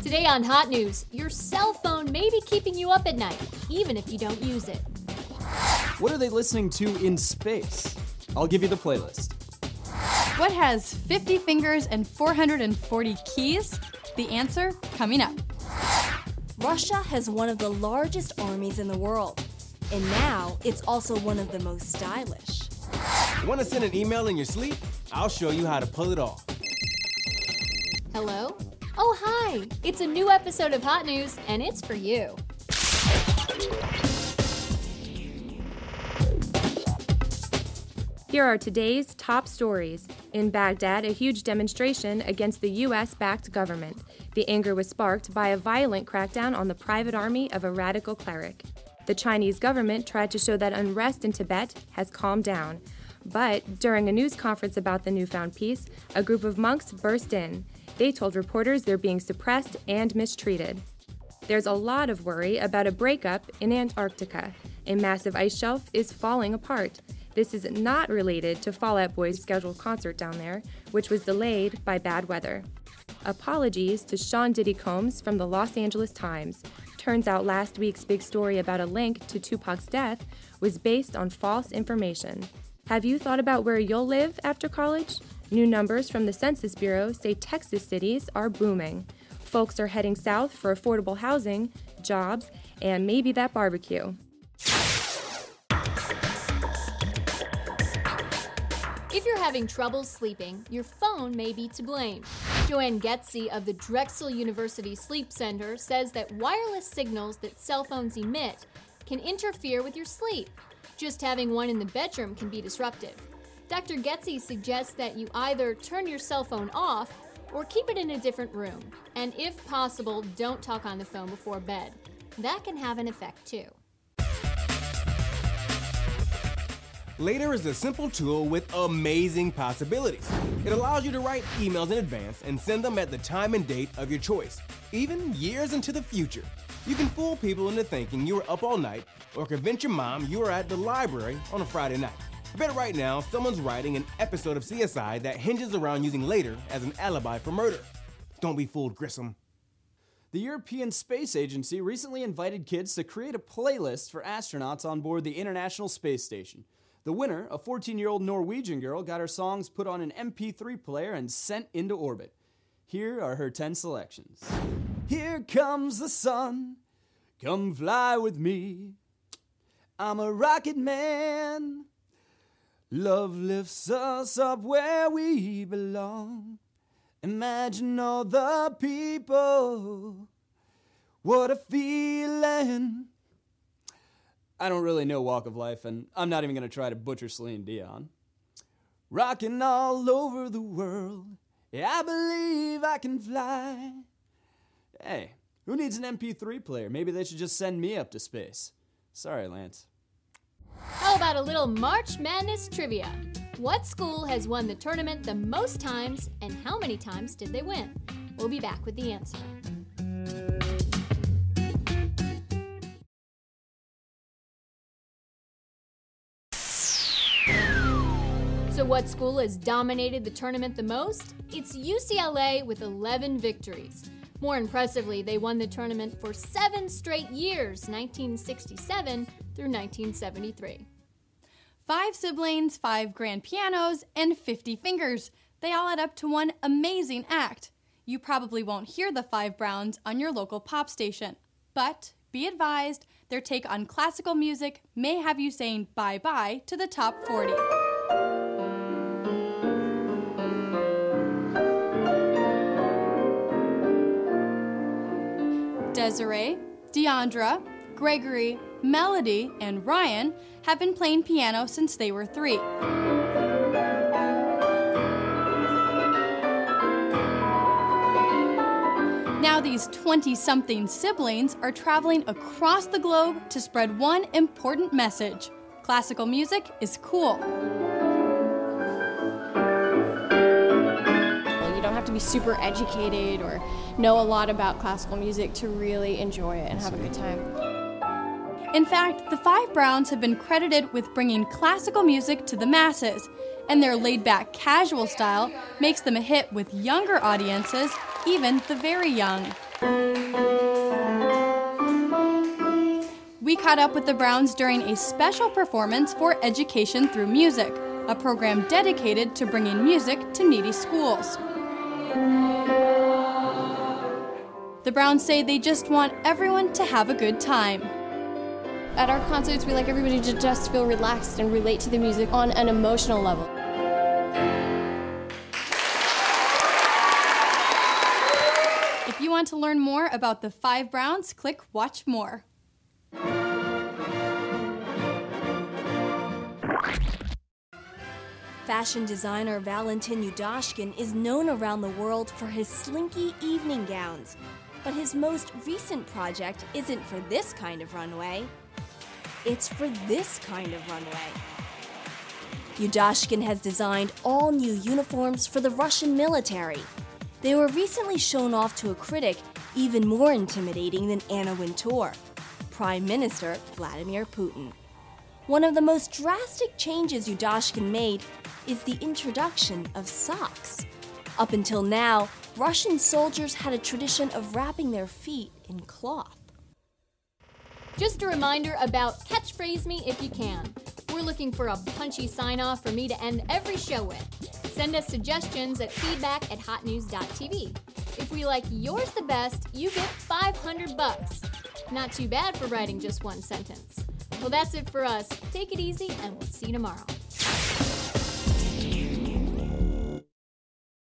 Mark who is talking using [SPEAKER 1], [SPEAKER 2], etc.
[SPEAKER 1] Today on Hot News, your cell phone may be keeping you up at night, even if you don't use it.
[SPEAKER 2] What are they listening to in space? I'll give you the playlist.
[SPEAKER 3] What has 50 fingers and 440 keys? The answer coming up.
[SPEAKER 4] Russia has one of the largest armies in the world, and now it's also one of the most stylish.
[SPEAKER 5] Want to send an email in your sleep? I'll show you how to pull it off.
[SPEAKER 1] Hello? Oh, hi! It's a new episode of Hot News, and it's for you.
[SPEAKER 6] Here are today's top stories. In Baghdad, a huge demonstration against the U.S.-backed government. The anger was sparked by a violent crackdown on the private army of a radical cleric. The Chinese government tried to show that unrest in Tibet has calmed down. But during a news conference about the newfound peace, a group of monks burst in. They told reporters they're being suppressed and mistreated. There's a lot of worry about a breakup in Antarctica. A massive ice shelf is falling apart. This is not related to Fall Out Boy's scheduled concert down there, which was delayed by bad weather. Apologies to Sean Diddy Combs from the Los Angeles Times. Turns out last week's big story about a link to Tupac's death was based on false information. Have you thought about where you'll live after college? New numbers from the Census Bureau say Texas cities are booming. Folks are heading south for affordable housing, jobs, and maybe that barbecue.
[SPEAKER 1] If you're having trouble sleeping, your phone may be to blame. Joanne Getze of the Drexel University Sleep Center says that wireless signals that cell phones emit can interfere with your sleep. Just having one in the bedroom can be disruptive. Dr. Getze suggests that you either turn your cell phone off or keep it in a different room. And if possible, don't talk on the phone before bed. That can have an effect too.
[SPEAKER 5] Later is a simple tool with amazing possibilities. It allows you to write emails in advance and send them at the time and date of your choice, even years into the future. You can fool people into thinking you were up all night or convince your mom you were at the library on a Friday night. I bet right now someone's writing an episode of CSI that hinges around using later as an alibi for murder. Don't be fooled, Grissom.
[SPEAKER 2] The European Space Agency recently invited kids to create a playlist for astronauts on board the International Space Station. The winner, a 14-year-old Norwegian girl, got her songs put on an MP3 player and sent into orbit. Here are her 10 selections. Here comes the sun, come fly with me. I'm a rocket man. Love lifts us up where we belong. Imagine all the people. What a feeling. I don't really know Walk of Life, and I'm not even going to try to butcher Celine Dion. Rocking all over the world. Yeah, I believe I can fly. Hey, who needs an MP3 player? Maybe they should just send me up to space. Sorry, Lance.
[SPEAKER 1] How about a little March Madness trivia? What school has won the tournament the most times, and how many times did they win? We'll be back with the answer. So what school has dominated the tournament the most? It's UCLA with 11 victories. More impressively, they won the tournament for 7 straight years, 1967 through 1973.
[SPEAKER 3] 5 siblings, 5 grand pianos, and 50 fingers. They all add up to one amazing act. You probably won't hear the 5 Browns on your local pop station. But be advised, their take on classical music may have you saying bye-bye to the top 40. Desiree, Deandra, Gregory, Melody, and Ryan have been playing piano since they were 3. Now these 20-something siblings are traveling across the globe to spread one important message. Classical music is cool.
[SPEAKER 7] You don't have to be super educated or know a lot about classical music to really enjoy it and have a good time.
[SPEAKER 3] In fact, the 5 Browns have been credited with bringing classical music to the masses, and their laid-back, casual style makes them a hit with younger audiences, even the very young. We caught up with the Browns during a special performance for Education Through Music, a program dedicated to bringing music to needy schools. The Browns say they just want everyone to have a good time.
[SPEAKER 7] At our concerts, we like everybody to just feel relaxed and relate to the music on an emotional level.
[SPEAKER 3] If you want to learn more about the 5 Browns, click Watch More.
[SPEAKER 4] Fashion designer Valentin Yudashkin is known around the world for his slinky evening gowns. But his most recent project isn't for this kind of runway. It's for this kind of runway. Yudashkin has designed all new uniforms for the Russian military. They were recently shown off to a critic even more intimidating than Anna Wintour, Prime Minister Vladimir Putin. One of the most drastic changes Yudashkin made is the introduction of socks. Up until now, Russian soldiers had a tradition of wrapping their feet in cloth.
[SPEAKER 1] Just a reminder about Catchphrase Me If You Can. We're looking for a punchy sign-off for me to end every show with. Send us suggestions at feedback@hotnews.tv. If we like yours the best, you get $500. Not too bad for writing just one sentence. Well, that's it for us. Take it easy, and we'll see you tomorrow.